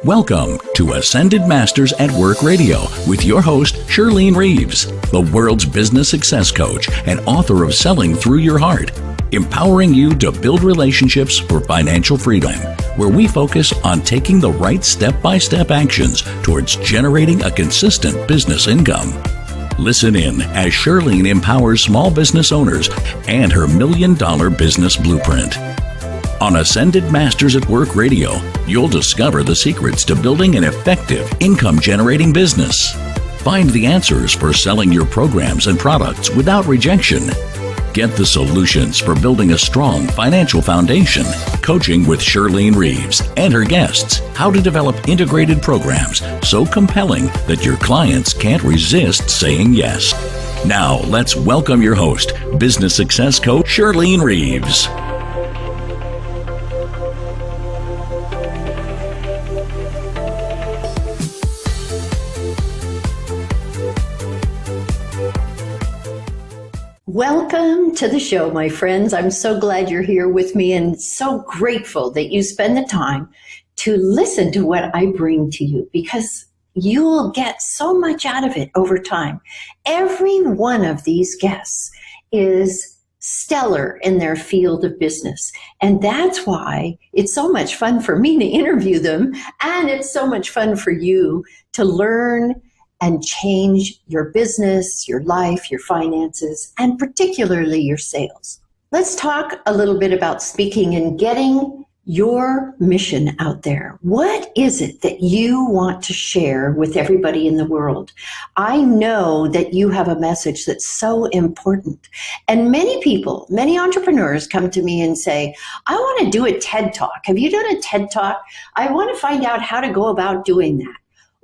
Welcome to Ascended Masters at Work Radio with your host, Shirlene Reeves, the world's business success coach and author of Selling Through Your Heart, empowering you to build relationships for financial freedom, where we focus on taking the right step-by-step actions towards generating a consistent business income. Listen in as Shirlene empowers small business owners and her $1 million business blueprint. On Ascended Masters at Work Radio, you'll discover the secrets to building an effective income-generating business. Find the answers for selling your programs and products without rejection. Get the solutions for building a strong financial foundation. Coaching with Shirlene Reeves and her guests. How to develop integrated programs so compelling that your clients can't resist saying yes. Now, let's welcome your host, business success coach Shirlene Reeves. Welcome to the show, my friends. I'm so glad you're here with me and so grateful that you spend the time to listen to what I bring to you, because you'll get so much out of it over time. Every one of these guests is stellar in their field of business. And that's why it's so much fun for me to interview them. And it's so much fun for you to learn and change your business, your life, your finances, and particularly your sales. Let's talk a little bit about speaking and getting your mission out there. What is it that you want to share with everybody in the world? I know that you have a message that's so important. And many people, many entrepreneurs come to me and say, I want to do a TED Talk. Have you done a TED Talk? I want to find out how to go about doing that.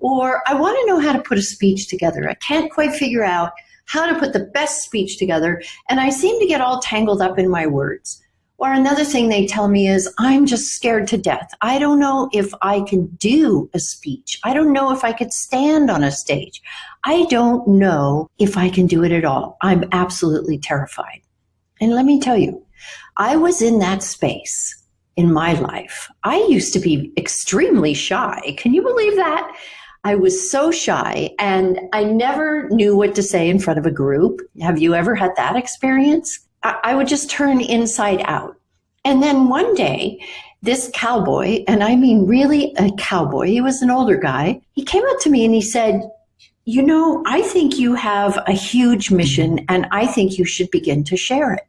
Or I want to know how to put a speech together. I can't quite figure out how to put the best speech together, and I seem to get all tangled up in my words. Or another thing they tell me is, I'm just scared to death. I don't know if I can do a speech. I don't know if I could stand on a stage. I don't know if I can do it at all. I'm absolutely terrified. And let me tell you, I was in that space in my life. I used to be extremely shy. Can you believe that? I was so shy and I never knew what to say in front of a group. Have you ever had that experience? I would just turn inside out. And then one day, this cowboy, and I mean really a cowboy, he was an older guy, he came up to me and he said, you know, I think you have a huge mission and I think you should begin to share it.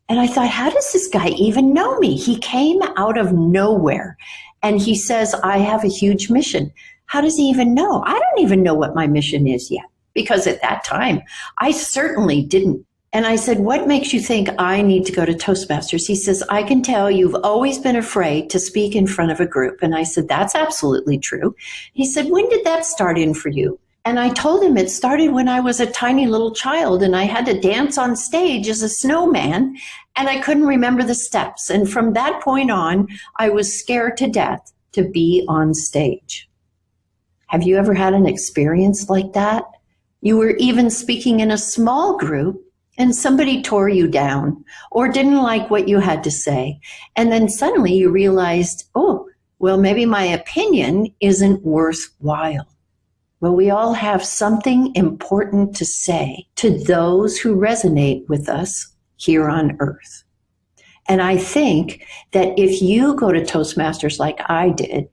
And I thought, how does this guy even know me? He came out of nowhere and he says, I have a huge mission. How does he even know? I don't even know what my mission is yet, because at that time, I certainly didn't. And I said, what makes you think I need to go to Toastmasters? He says, I can tell you've always been afraid to speak in front of a group. And I said, that's absolutely true. He said, when did that start in for you? And I told him it started when I was a tiny little child and I had to dance on stage as a snowman and I couldn't remember the steps. And from that point on, I was scared to death to be on stage. Have you ever had an experience like that? You were even speaking in a small group and somebody tore you down or didn't like what you had to say. And then suddenly you realized, oh, well, maybe my opinion isn't worthwhile. Well, we all have something important to say to those who resonate with us here on earth. And I think that if you go to Toastmasters like I did,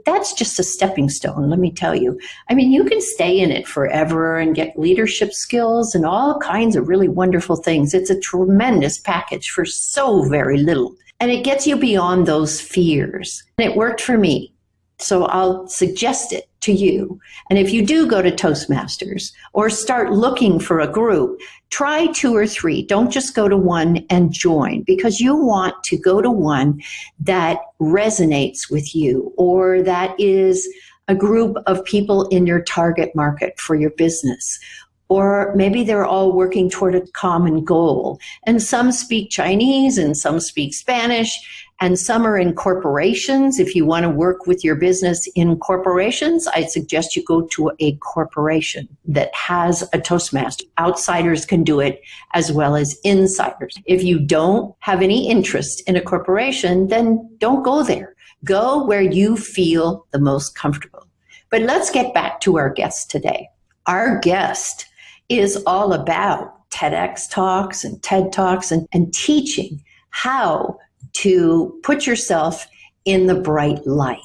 that's just a stepping stone, let me tell you. I mean, you can stay in it forever and get leadership skills and all kinds of really wonderful things. It's a tremendous package for so very little. And it gets you beyond those fears. And it worked for me. So I'll suggest it to you. And if you do go to Toastmasters or start looking for a group, try 2 or 3. Don't just go to one and join, because you want to go to one that resonates with you or that is a group of people in your target market for your business. Or maybe they're all working toward a common goal. And some speak Chinese and some speak Spanish. And some are in corporations. If you want to work with your business in corporations, I suggest you go to a corporation that has a Toastmaster. Outsiders can do it as well as insiders. If you don't have any interest in a corporation, then don't go there. Go where you feel the most comfortable. But let's get back to our guest today. Our guest is all about TEDx talks and TED Talks and teaching how to put yourself in the bright light.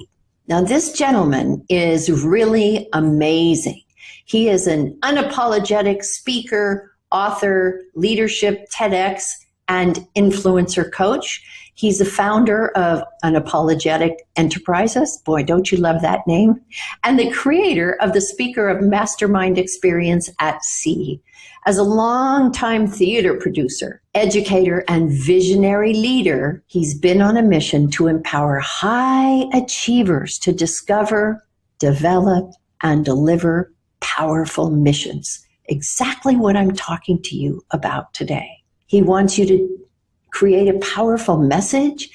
Now, this gentleman is really amazing. He is an unapologetic speaker, author, leadership, TEDx, and influencer coach. He's the founder of Unapologetic Enterprises. Boy, don't you love that name? And the creator of the Speaker of Mastermind Experience at Sea. As a longtime theater producer, educator, and visionary leader, he's been on a mission to empower high achievers to discover, develop, and deliver powerful missions. Exactly what I'm talking to you about today. He wants you to create a powerful message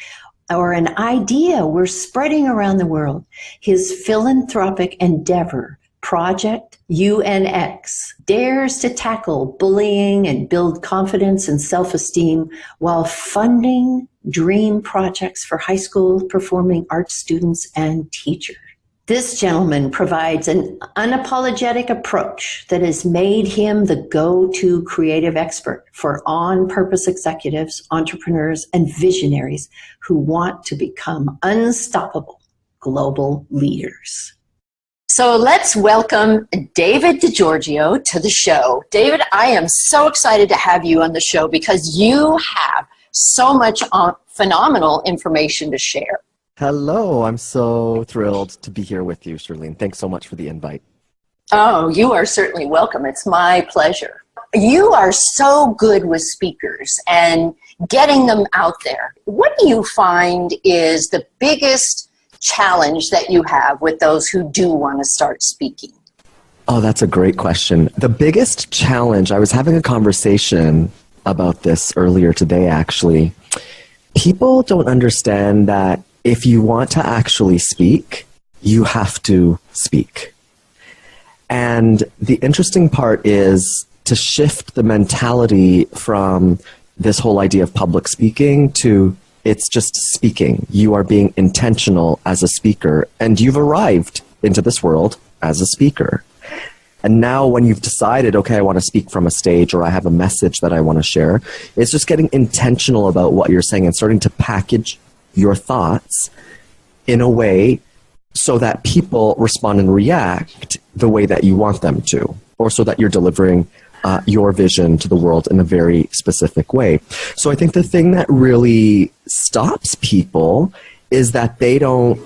or an idea we're spreading around the world. His philanthropic endeavor, Project UNX, dares to tackle bullying and build confidence and self-esteem while funding dream projects for high school performing arts students and teachers. This gentleman provides an unapologetic approach that has made him the go-to creative expert for on-purpose executives, entrepreneurs, and visionaries who want to become unstoppable global leaders. So let's welcome David Giorgio to the show. David, I am so excited to have you on the show because you have so much phenomenal information to share. Hello, I'm so thrilled to be here with you, Shirlene. Thanks so much for the invite. Oh, you are certainly welcome. It's my pleasure. You are so good with speakers and getting them out there. What do you find is the biggest challenge that you have with those who do want to start speaking? Oh, that's a great question. The biggest challenge, I was having a conversation about this earlier today, actually. People don't understand that if you want to actually speak, you have to speak. And the interesting part is to shift the mentality from this whole idea of public speaking to it's just speaking. You are being intentional as a speaker, and you've arrived into this world as a speaker. And now when you've decided, okay, I want to speak from a stage or I have a message that I want to share, it's just getting intentional about what you're saying and starting to package your thoughts in a way so that people respond and react the way that you want them to, or so that you're delivering your vision to the world in a very specific way. So I think the thing that really stops people is that they don't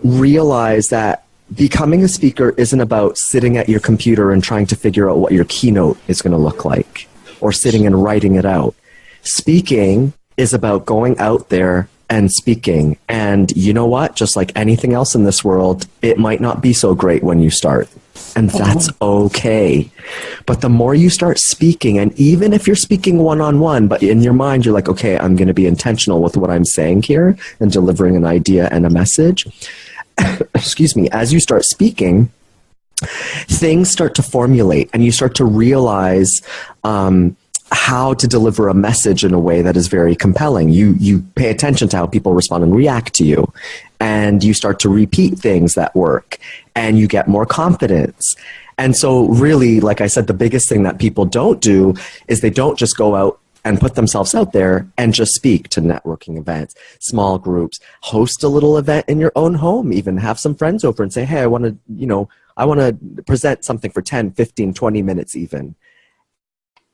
realize that becoming a speaker isn't about sitting at your computer and trying to figure out what your keynote is going to look like, or sitting and writing it out. Speaking is about going out there and speaking. And you know what? Just like anything else in this world, it might not be so great when you start. And that's okay. But the more you start speaking, and even if you're speaking one-on-one, but in your mind, you're like, okay, I'm going to be intentional with what I'm saying here and delivering an idea and a message. Excuse me. As you start speaking, things start to formulate and you start to realize how to deliver a message in a way that is very compelling. You pay attention to how people respond and react to you, and you start to repeat things that work, and you get more confidence. And so really, like I said, the biggest thing that people don't do is they don't just go out and put themselves out there and just speak to networking events, small groups, host a little event in your own home, even have some friends over and say, hey, I want to present something for 10, 15, 20 minutes even.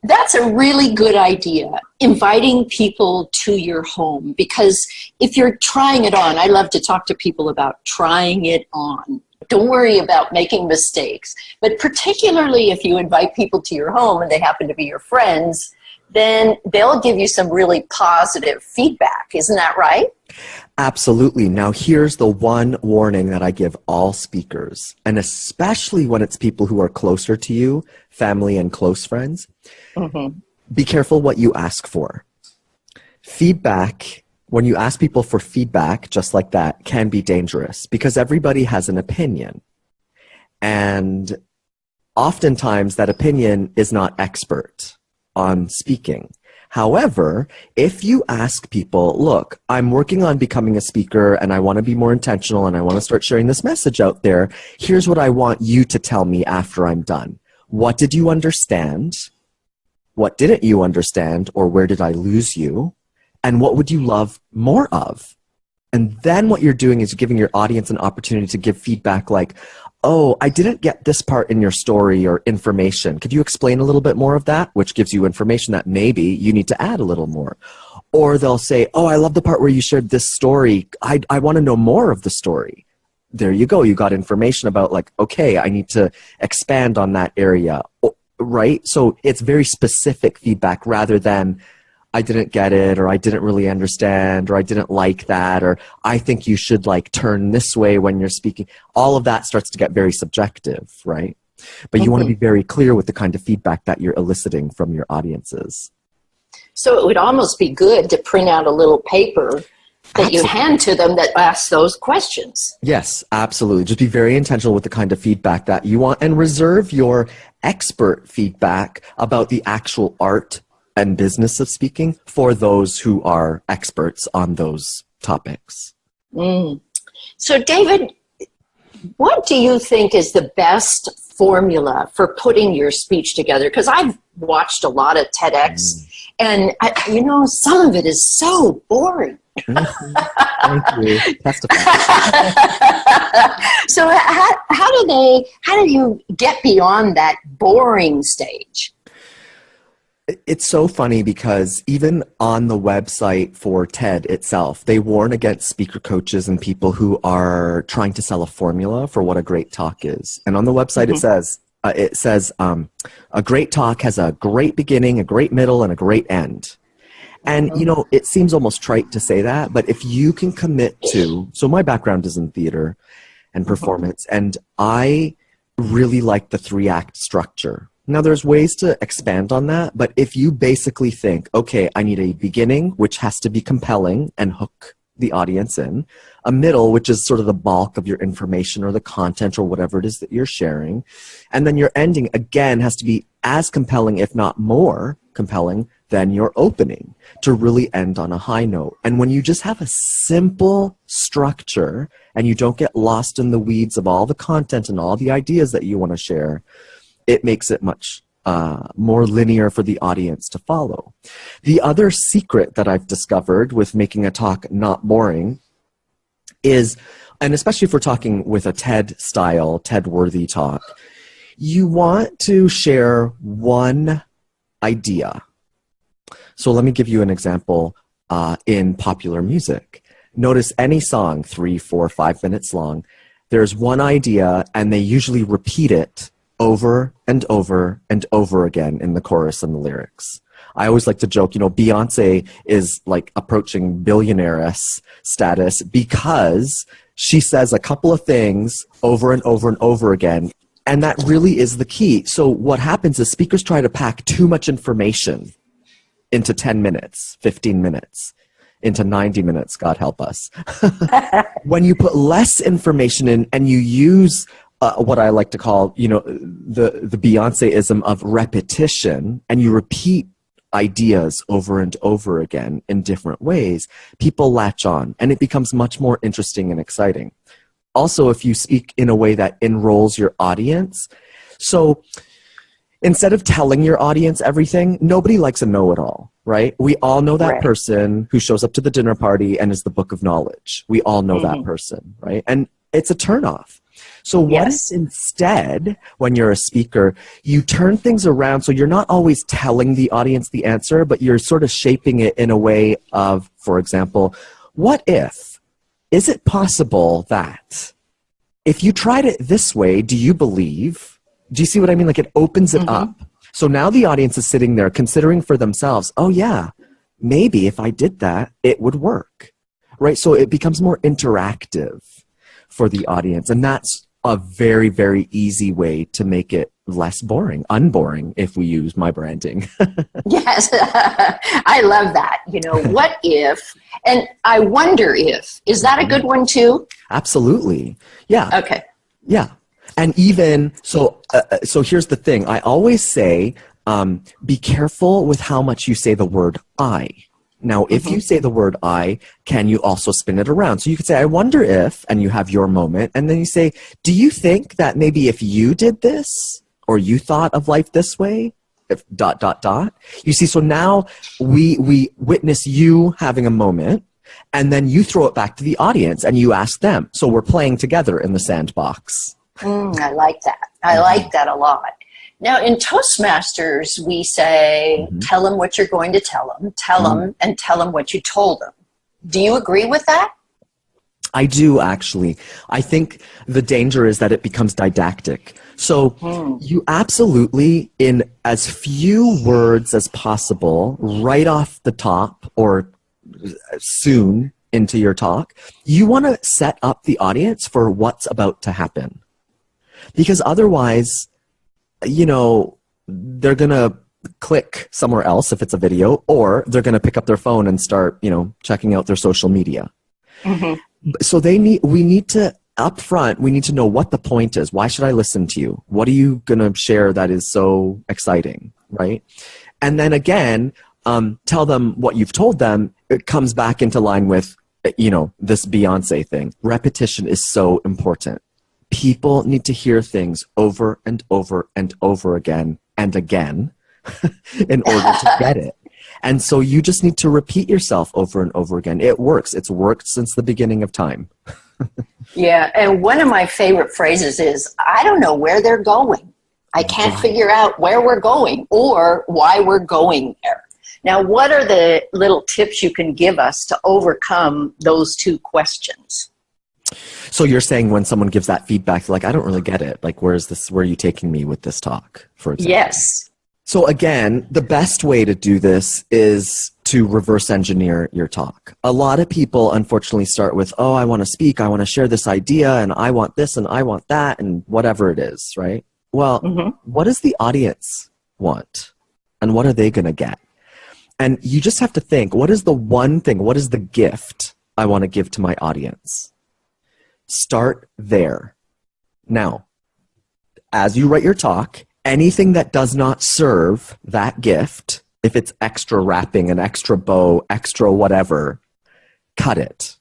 That's a really good idea, inviting people to your home, because if you're trying it on, I love to talk to people about trying it on. Don't worry about making mistakes, but particularly if you invite people to your home and they happen to be your friends, then they'll give you some really positive feedback. Isn't that right? Absolutely. Now, here's the one warning that I give all speakers, and especially when it's people who are closer to you, family and close friends. Mm-hmm. Be careful what you ask for. Feedback, when you ask people for feedback just like that, can be dangerous because everybody has an opinion. And oftentimes that opinion is not expert on speaking. However, if you ask people, look, I'm working on becoming a speaker and I want to be more intentional and I want to start sharing this message out there, here's what I want you to tell me after I'm done. What did you understand? What didn't you understand? Or where did I lose you? And what would you love more of? And then what you're doing is giving your audience an opportunity to give feedback like, oh, I didn't get this part in your story or information. Could you explain a little bit more of that? Which gives you information that maybe you need to add a little more. Or they'll say, oh, I love the part where you shared this story. I want to know more of the story. There you go. You got information about like, okay, I need to expand on that area, right? So it's very specific feedback rather than I didn't get it, or I didn't really understand, or I didn't like that, or I think you should like turn this way when you're speaking. All of that starts to get very subjective, right? But you want to be very clear with the kind of feedback that you're eliciting from your audiences. So it would almost be good to print out a little paper that you hand to them that asks those questions. Yes, absolutely. Just be very intentional with the kind of feedback that you want, and reserve your expert feedback about the actual art and business of speaking for those who are experts on those topics. So David, what do you think is the best formula for putting your speech together? Because I've watched a lot of TEDx and you know, some of it is so boring. Thank you. Testify. So how do you get beyond that boring stage? It's so funny because even on the website for TED itself, they warn against speaker coaches and people who are trying to sell a formula for what a great talk is. And on the website it says a great talk has a great beginning, a great middle, and a great end. And, you know, it seems almost trite to say that, but if you can commit to, so my background is in theater and performance, and I really like the 3-act structure. Now, there's ways to expand on that, but if you basically think, okay, I need a beginning, which has to be compelling and hook the audience in, a middle, which is sort of the bulk of your information or the content or whatever it is that you're sharing, and then your ending, again, has to be as compelling, if not more compelling, than your opening to really end on a high note. And when you just have a simple structure and you don't get lost in the weeds of all the content and all the ideas that you want to share, it makes it much more linear for the audience to follow. The other secret that I've discovered with making a talk not boring is, and especially if we're talking with a TED style, TED-worthy talk, you want to share one idea. So let me give you an example in popular music. Notice any song, 3, 4, 5 minutes long, there's one idea and they usually repeat it over and over and over again in the chorus and the lyrics. I always like to joke, you know, Beyonce is like approaching billionaire-esque status because she says a couple of things over and over and over again, and that really is the key. So what happens is speakers try to pack too much information into 10 minutes, 15 minutes, into 90 minutes, God help us. When you put less information in and you use what I like to call, you know, the Beyonce-ism of repetition, and you repeat ideas over and over again in different ways, people latch on, and it becomes much more interesting and exciting. Also, if you speak in a way that enrolls your audience, so instead of telling your audience everything, nobody likes a know-it-all, right? We all know that person who shows up to the dinner party and is the book of knowledge. We all know that person, right? And it's a turnoff. So what if instead, when you're a speaker, you turn things around so you're not always telling the audience the answer, but you're sort of shaping it in a way of, for example, what if? Is it possible that if you tried it this way, do you believe? Do you see what I mean? Like it opens it up. So now the audience is sitting there considering for themselves, oh yeah, maybe if I did that, it would work, right? So it becomes more interactive for the audience. And that's a very, very easy way to make it less boring, unboring, if we use my branding. Yes, I love that. You know, what if, and I wonder if, is that a good one too? Absolutely. Yeah. Okay. Yeah. And even, so here's the thing. I always say, be careful with how much you say the word I. Now, if you say the word I, can you also spin it around? So you could say, I wonder if, and you have your moment, and then you say, do you think that maybe if you did this, or you thought of life this way, if ... You see, so now we witness you having a moment, and then you throw it back to the audience, and you ask them. So we're playing together in the sandbox. I like that. I like that a lot. Now, in Toastmasters, we say, tell them what you're going to tell them, and tell them what you told them. Do you agree with that? I do, actually. I think the danger is that it becomes didactic. So you absolutely, in as few words as possible, right off the top or soon into your talk, you want to set up the audience for what's about to happen. Because otherwise, you know, they're going to click somewhere else if it's a video, or they're going to pick up their phone and start, you know, checking out their social media. So we need to, up front, we need to know what the point is. Why should I listen to you? What are you going to share that is so exciting, right? And then again, tell them what you've told them. It comes back into line with, you know, this Beyonce thing. Repetition is so important. People need to hear things over and over and over again and again in order to get it. And so you just need to repeat yourself over and over again. It works. It's worked since the beginning of time. Yeah, and one of my favorite phrases is, I don't know where they're going. I can't figure out where we're going or why we're going there. Now, what are the little tips you can give us to overcome those two questions? So you're saying when someone gives that feedback, like, I don't really get it. Like, where are you taking me with this talk, for example? Yes. So again, the best way to do this is to reverse engineer your talk. A lot of people, unfortunately, start with, oh, I want to speak, I want to share this idea, and I want this, and I want that, and whatever it is, right? Well, what does the audience want? And what are they going to get? And you just have to think, what is the one thing, what is the gift I want to give to my audience? Start there. Now, as you write your talk, anything that does not serve that gift, if it's extra wrapping, an extra bow, extra whatever, cut it.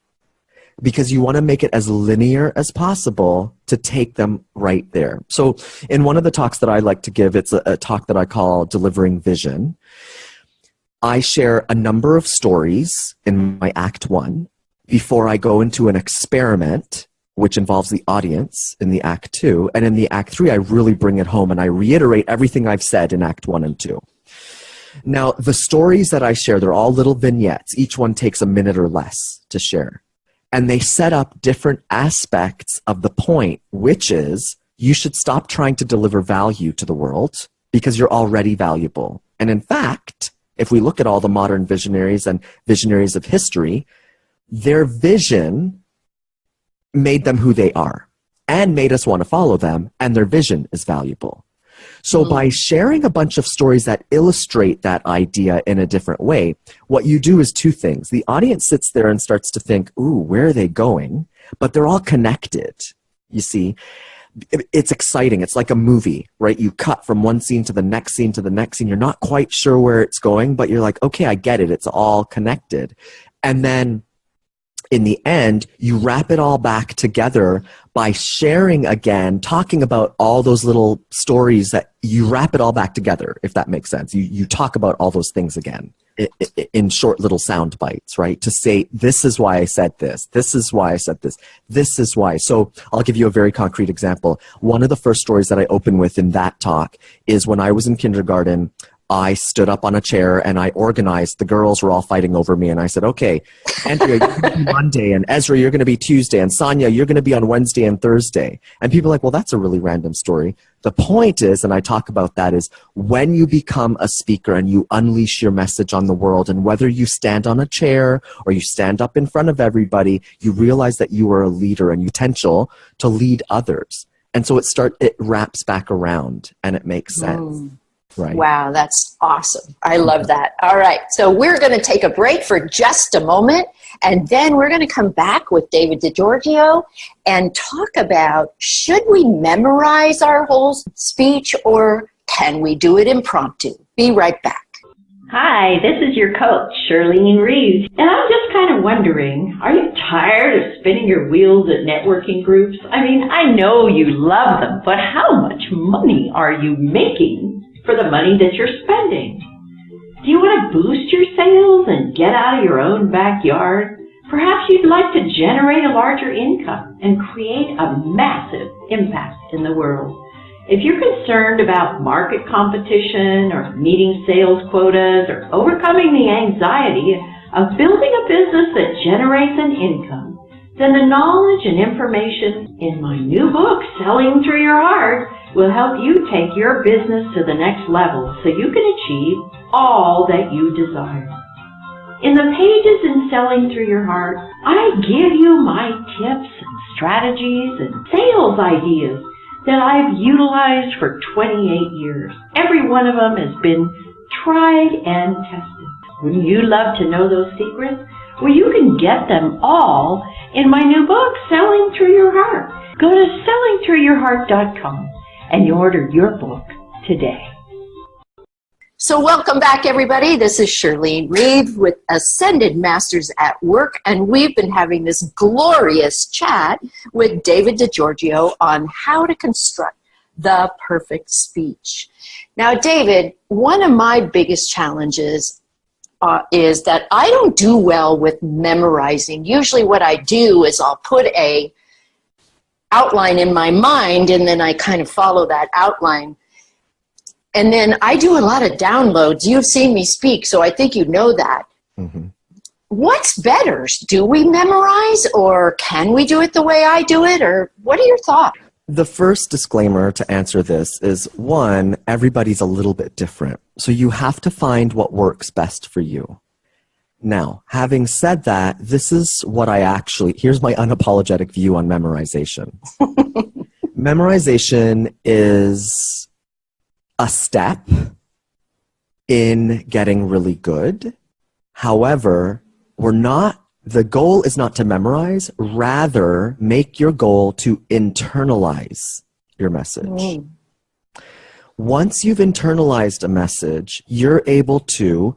Because you want to make it as linear as possible to take them right there. So in one of the talks that I like to give, it's a talk that I call Delivering Vision. I share a number of stories in my Act 1 before I go into an experiment which involves the audience in the Act 2. And in the Act 3, I really bring it home and I reiterate everything I've said in Act 1 and 2. Now, the stories that I share, they're all little vignettes. Each one takes a minute or less to share. And they set up different aspects of the point, which is you should stop trying to deliver value to the world because you're already valuable. And in fact, if we look at all the modern visionaries and visionaries of history, their vision made them who they are and made us want to follow them, and their vision is valuable. So by sharing a bunch of stories that illustrate that idea in a different way, what you do is two things. The audience sits there and starts to think, ooh, where are they going? But they're all connected, you see. It's exciting. It's like a movie, right? You cut from one scene to the next scene to the next scene. You're not quite sure where it's going, but you're like, okay, I get it. It's all connected. And then in the end, you wrap it all back together by sharing again, talking about all those little stories that you wrap it all back together, if that makes sense. You talk about all those things again in short little sound bites, right? To say, this is why I said this. This is why I said this. This is why. So I'll give you a very concrete example. One of the first stories that I open with in that talk is when I was in kindergarten, I stood up on a chair and I organized. The girls were all fighting over me. And I said, okay, Andrea, you're going to be Monday, and Ezra, you're going to be Tuesday, and Sonia, you're going to be on Wednesday and Thursday. And people are like, well, that's a really random story. The point is, and I talk about that, is when you become a speaker and you unleash your message on the world, and whether you stand on a chair or you stand up in front of everybody, you realize that you are a leader and you potential to lead others. And so it wraps back around and it makes sense. Right. Wow, that's awesome. I love that. All right, so we're going to take a break for just a moment, and then we're going to come back with David Giorgio and talk about, should we memorize our whole speech, or can we do it impromptu? Be right back. Hi, this is your coach, Shirlene Reeves, and I'm just kind of wondering, are you tired of spinning your wheels at networking groups? I mean, I know you love them, but how much money are you making for the money that you're spending? Do you want to boost your sales and get out of your own backyard? Perhaps you'd like to generate a larger income and create a massive impact in the world. If you're concerned about market competition or meeting sales quotas or overcoming the anxiety of building a business that generates an income, then the knowledge and information in my new book, Selling Through Your Heart, will help you take your business to the next level so you can achieve all that you desire. In the pages in Selling Through Your Heart, I give you my tips and strategies and sales ideas that I've utilized for 28 years. Every one of them has been tried and tested. Wouldn't you love to know those secrets? Well, you can get them all in my new book, Selling Through Your Heart. Go to sellingthroughyourheart.com and you order your book today. So welcome back, everybody. This is Shirlene Reeves with Ascended Masters at Work, and we've been having this glorious chat with David Giorgio on how to construct the perfect speech. Now, David, one of my biggest challenges is that I don't do well with memorizing. Usually what I do is I'll put a outline in my mind, and then I kind of follow that outline. And then I do a lot of downloads. You've seen me speak, so I think you know that. Mm-hmm. What's better? Do we memorize, or can we do it the way I do it, or what are your thoughts? The first disclaimer to answer this is, one, everybody's a little bit different. So you have to find what works best for you. Now, having said that, this is what here's my unapologetic view on memorization. Memorization is a step in getting really good. However, the goal is not to memorize, rather make your goal to internalize your message. Once you've internalized a message, you're able to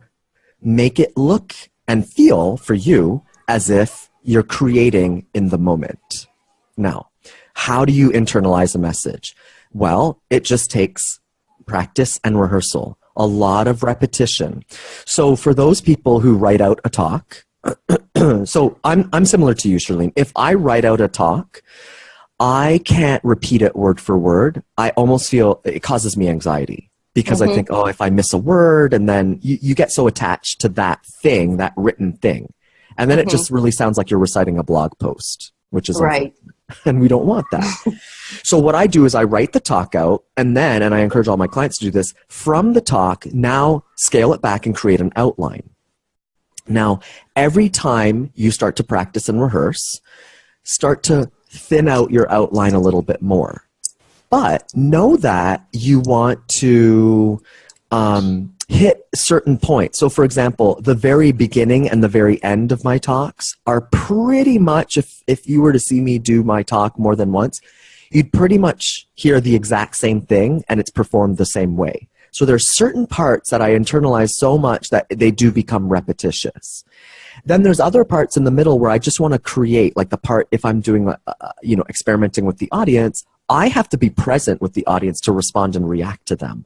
make it look and feel for you as if you're creating in the moment. Now, how do you internalize a message? Well, it just takes practice and rehearsal, a lot of repetition. So for those people who write out a talk, so I'm similar to you, Shirlene. If I write out a talk, I can't repeat it word for word. I almost feel it causes me anxiety because I think, if I miss a word, and then you get so attached to that thing, that written thing. And then it just really sounds like you're reciting a blog post, which is right. And we don't want that. So what I do is I write the talk out, and I encourage all my clients to do this, from the talk, now scale it back and create an outline. Now, every time you start to practice and rehearse, start to thin out your outline a little bit more. But know that you want to hit certain points. So for example, the very beginning and the very end of my talks are pretty much, if you were to see me do my talk more than once, you'd pretty much hear the exact same thing, and it's performed the same way. So there's certain parts that I internalize so much that they do become repetitious. Then there's other parts in the middle where I just want to create, like the part, if I'm doing, experimenting with the audience, I have to be present with the audience to respond and react to them.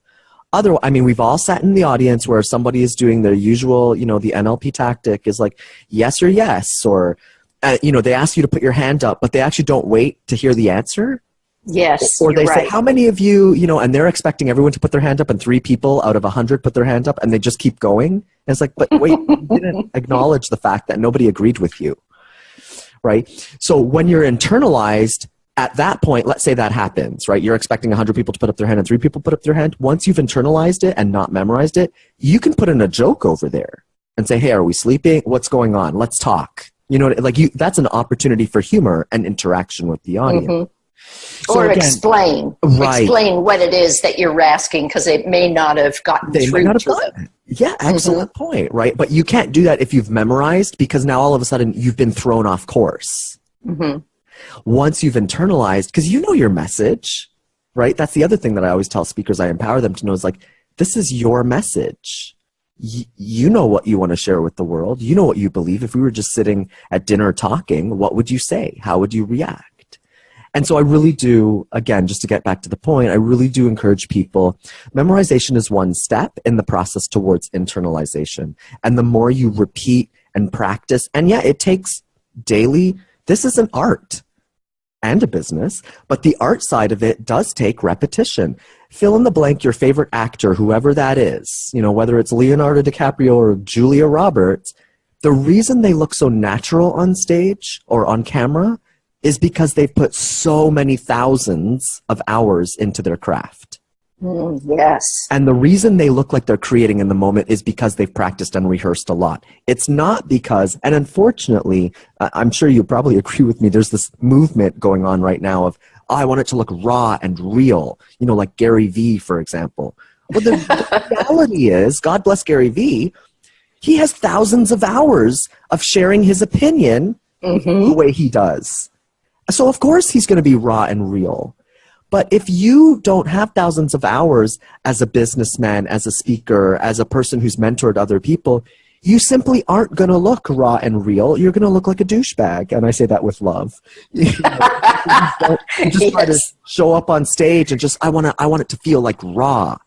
We've all sat in the audience where somebody is doing their usual, the NLP tactic is like, yes or yes, or, they ask you to put your hand up, but they actually don't wait to hear the answer. Yes, or they say, how many of you, and they're expecting everyone to put their hand up, and 3 people out of 100 put their hand up, and they just keep going. And it's like, but wait, you didn't acknowledge the fact that nobody agreed with you, right? So when you're internalized, at that point, let's say that happens, right? You're expecting 100 people to put up their hand and 3 people put up their hand. Once you've internalized it and not memorized it, you can put in a joke over there and say, hey, are we sleeping? What's going on? Let's talk. That's an opportunity for humor and interaction with the audience. So or again, explain what it is that you're asking, because it may not have gotten through to them. Yeah, excellent point, right? But you can't do that if you've memorized, because now all of a sudden you've been thrown off course. Once you've internalized, because you know your message, right? That's the other thing that I always tell speakers. I empower them to know is like, this is your message. You know what you want to share with the world. You know what you believe. If we were just sitting at dinner talking, what would you say? How would you react? And so I really do, again, just to get back to the point, I really do encourage people. Memorization is one step in the process towards internalization. And the more you repeat and practice, and yeah, it takes daily, this is an art and a business, but the art side of it does take repetition. Fill in the blank your favorite actor, whoever that is, you know, whether it's Leonardo DiCaprio or Julia Roberts, the reason they look so natural on stage or on camera is because they've put so many thousands of hours into their craft. Yes. And the reason they look like they're creating in the moment is because they've practiced and rehearsed a lot. It's not because, and unfortunately, I'm sure you probably agree with me, there's this movement going on right now of, oh, I want it to look raw and real, you know, like Gary Vee, for example. Well, the reality is, God bless Gary Vee, he has thousands of hours of sharing his opinion the way he does. So of course he's going to be raw and real. But if you don't have thousands of hours as a businessman, as a speaker, as a person who's mentored other people, you simply aren't going to look raw and real. You're going to look like a douchebag. And I say that with love. You just try to show up on stage and just, I want it to feel like raw.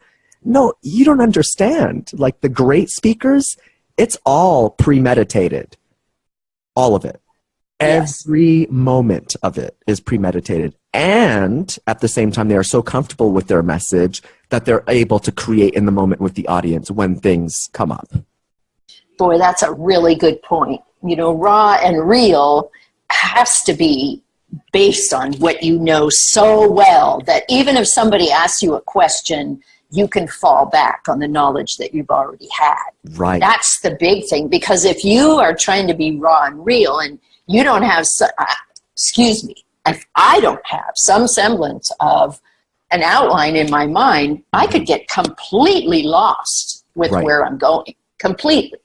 No, you don't understand. Like the great speakers, it's all premeditated. All of it. Yes. Every moment of it is premeditated. And at the same time, they are so comfortable with their message that they're able to create in the moment with the audience when things come up. Boy, that's a really good point. You know, raw and real has to be based on what you know so well that even if somebody asks you a question, you can fall back on the knowledge that you've already had. Right. That's the big thing, because if you are trying to be raw and real and you don't have, if I don't have some semblance of an outline in my mind, I could get completely lost with where I'm going. Completely.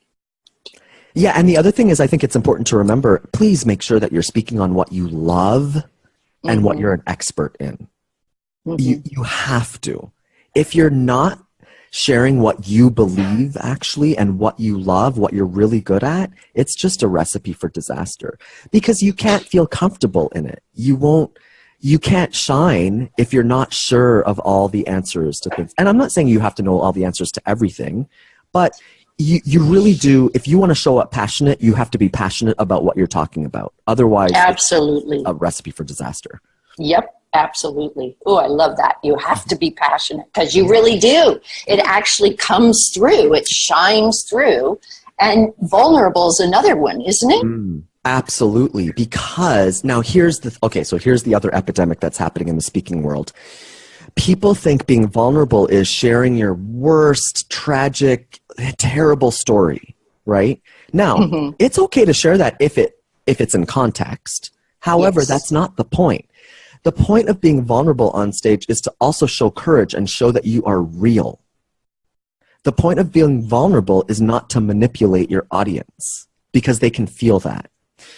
Yeah, and the other thing is I think it's important to remember, please make sure that you're speaking on what you love and what you're an expert in. You have to. If you're not sharing what you believe actually and what you love, what you're really good at, it's just a recipe for disaster because you can't feel comfortable in it. You can't shine if you're not sure of all the answers to things. And I'm not saying you have to know all the answers to everything, but you really do. If you want to show up passionate, you have to be passionate about what you're talking about. Otherwise, absolutely, it's a recipe for disaster. Yep. Absolutely. Oh, I love that. You have to be passionate because you really do. It actually comes through. It shines through. And vulnerable is another one, isn't it? Absolutely. Because now here's the other epidemic that's happening in the speaking world. People think being vulnerable is sharing your worst, tragic, terrible story, right? Now, it's okay to share that if it's in context. However, that's not the point. The point of being vulnerable on stage is to also show courage and show that you are real. The point of being vulnerable is not to manipulate your audience because they can feel that.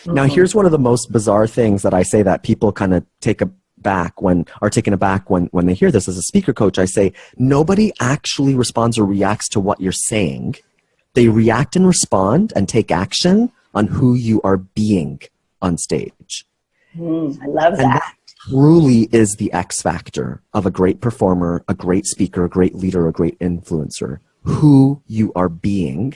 Now, here's one of the most bizarre things that I say that people kind of taken aback when they hear this. As a speaker coach, I say, nobody actually responds or reacts to what you're saying. They react and respond and take action on who you are being on stage. I love that. Truly is the X factor of a great performer, a great speaker, a great leader, a great influencer. Who you are being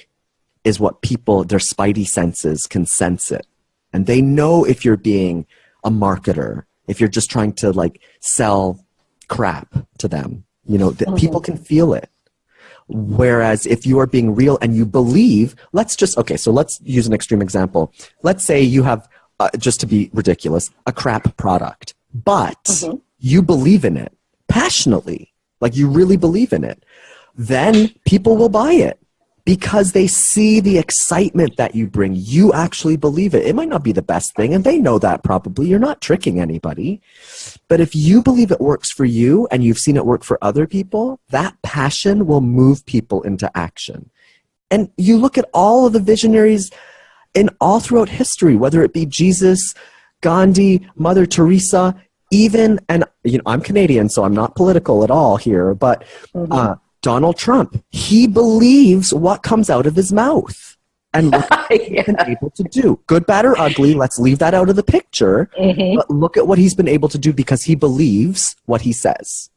is what people, their spidey senses can sense it. And they know if you're being a marketer, if you're just trying to like sell crap to them, you know, that people can feel it. Whereas if you are being real and you believe, let's use an extreme example. Let's say you have, just to be ridiculous, a crap product. But you believe in it passionately, like you really believe in it, then people will buy it because they see the excitement that you bring. You actually believe it. It might not be the best thing, and they know that probably. You're not tricking anybody. But if you believe it works for you and you've seen it work for other people, that passion will move people into action. And you look at all of the visionaries in all throughout history, whether it be Jesus, Gandhi, Mother Teresa, Even, and I'm Canadian, so I'm not political at all here, but Donald Trump, he believes what comes out of his mouth. And look at what he's been able to do. Good, bad, or ugly, let's leave that out of the picture. But look at what he's been able to do because he believes what he says.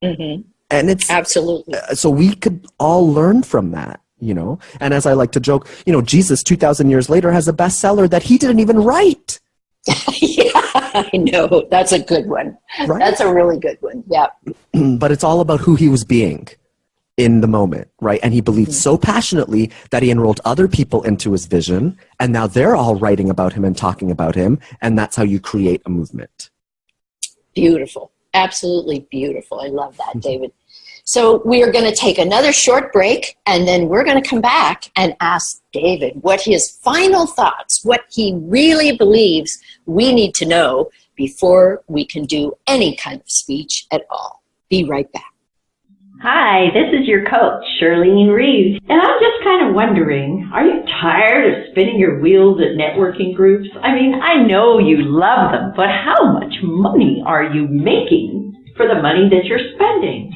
And it's absolutely. So we could all learn from that, And as I like to joke, Jesus 2,000 years later has a bestseller that he didn't even write. Yeah, I know. That's a good one. Right? That's a really good one. Yeah. But it's all about who he was being in the moment, right? And he believed so passionately that he enrolled other people into his vision, and now they're all writing about him and talking about him, and that's how you create a movement. Beautiful. Absolutely beautiful. I love that, David. So we are going to take another short break, and then we're going to come back and ask David what his final thoughts, what he really believes we need to know before we can do any kind of speech at all. Be right back. Hi, this is your coach, Shirlene Reeves, and I'm just kind of wondering, are you tired of spinning your wheels at networking groups? I mean, I know you love them, but how much money are you making for the money that you're spending?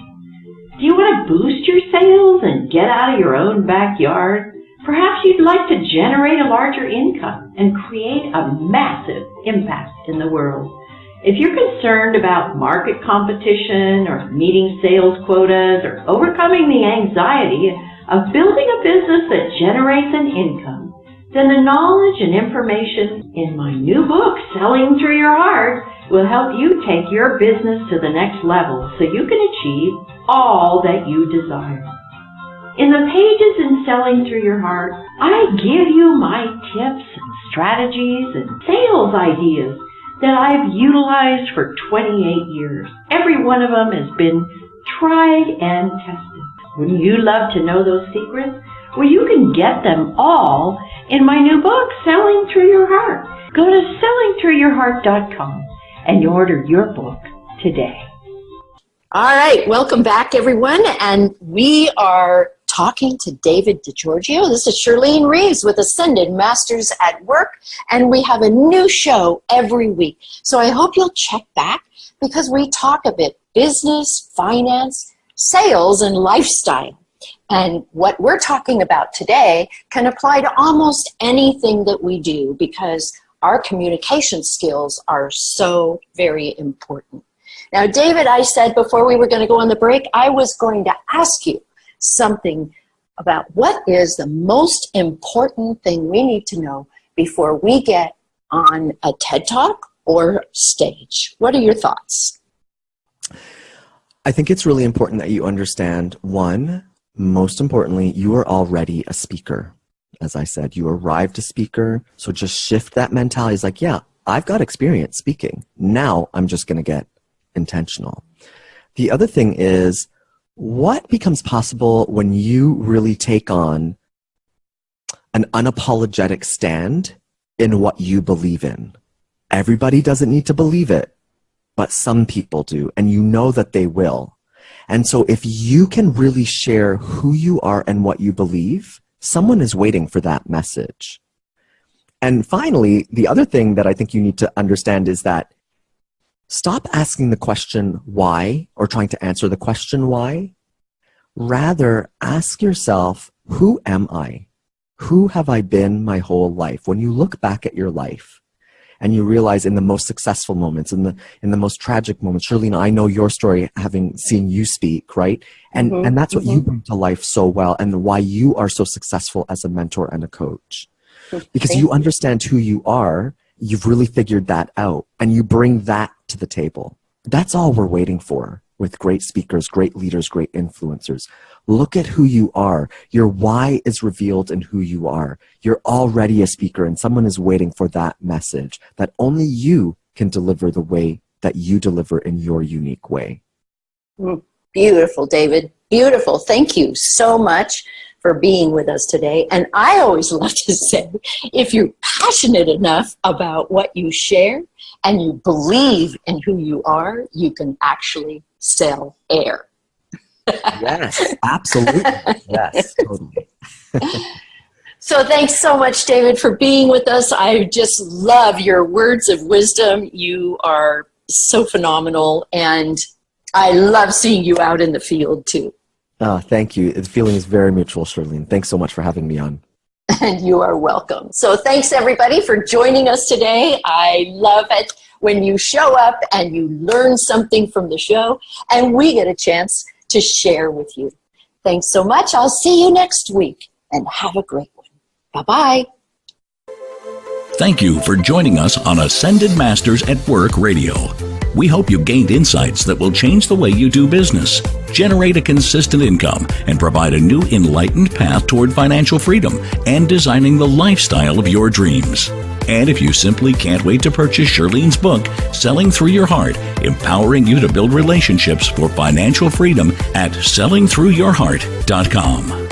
Do you want to boost your sales and get out of your own backyard? Perhaps you'd like to generate a larger income and create a massive impact in the world. If you're concerned about market competition or meeting sales quotas or overcoming the anxiety of building a business that generates an income, then the knowledge and information in my new book, Selling Through Your Heart, will help you take your business to the next level so you can achieve all that you desire. In the pages in Selling Through Your Heart, I give you my tips and strategies and sales ideas that I've utilized for 28 years. Every one of them has been tried and tested. Wouldn't you love to know those secrets? Well, you can get them all in my new book, Selling Through Your Heart. Go to sellingthroughyourheart.com and order your book today. All right, welcome back, everyone. And we are talking to David Giorgio. This is Shirlene Reeves with Ascended Masters at Work, and we have a new show every week. So I hope you'll check back because we talk a bit business, finance, sales, and lifestyle. And what we're talking about today can apply to almost anything that we do because our communication skills are so very important. Now, David, I said before we were going to go on the break, I was going to ask you something about what is the most important thing we need to know before we get on a TED Talk or stage. What are your thoughts? I think it's really important that you understand, one, most importantly, you are already a speaker. As I said, you arrived a speaker, so just shift that mentality. It's like, yeah, I've got experience speaking. Now I'm just going to get intentional. The other thing is, what becomes possible when you really take on an unapologetic stand in what you believe in? Everybody doesn't need to believe it, but some people do, and you know that they will. And so if you can really share who you are and what you believe, someone is waiting for that message. And finally, the other thing that I think you need to understand is that stop asking the question why or trying to answer the question why. Rather, ask yourself, who am I? Who have I been my whole life? When you look back at your life and you realize in the most successful moments, in the most tragic moments, Shirlene, I know your story having seen you speak, right? And that's what you bring to life so well and why you are so successful as a mentor and a coach. Because you understand who you are, you've really figured that out, and you bring that to the table. That's all we're waiting for with great speakers, great leaders, great influencers. Look at who you are. Your why is revealed in who you are. You're already a speaker, and someone is waiting for that message that only you can deliver the way that you deliver in your unique way. Beautiful, David. Beautiful. Thank you so much for being with us today. And I always love to say, if you're passionate enough about what you share and you believe in who you are, you can actually sell air. Yes, absolutely. Yes, totally. So thanks so much, David, for being with us. I just love your words of wisdom. You are so phenomenal. And I love seeing you out in the field too. Thank you. The feeling is very mutual, Shirlene. Thanks so much for having me on. And you are welcome. So thanks everybody for joining us today. I love it when you show up and you learn something from the show and we get a chance to share with you. Thanks so much. I'll see you next week and have a great one. Bye-bye. Thank you for joining us on Ascended Masters at Work Radio. We hope you gained insights that will change the way you do business, generate a consistent income, and provide a new enlightened path toward financial freedom and designing the lifestyle of your dreams. And if you simply can't wait to purchase Shirlene's book, Selling Through Your Heart, empowering you to build relationships for financial freedom at sellingthroughyourheart.com.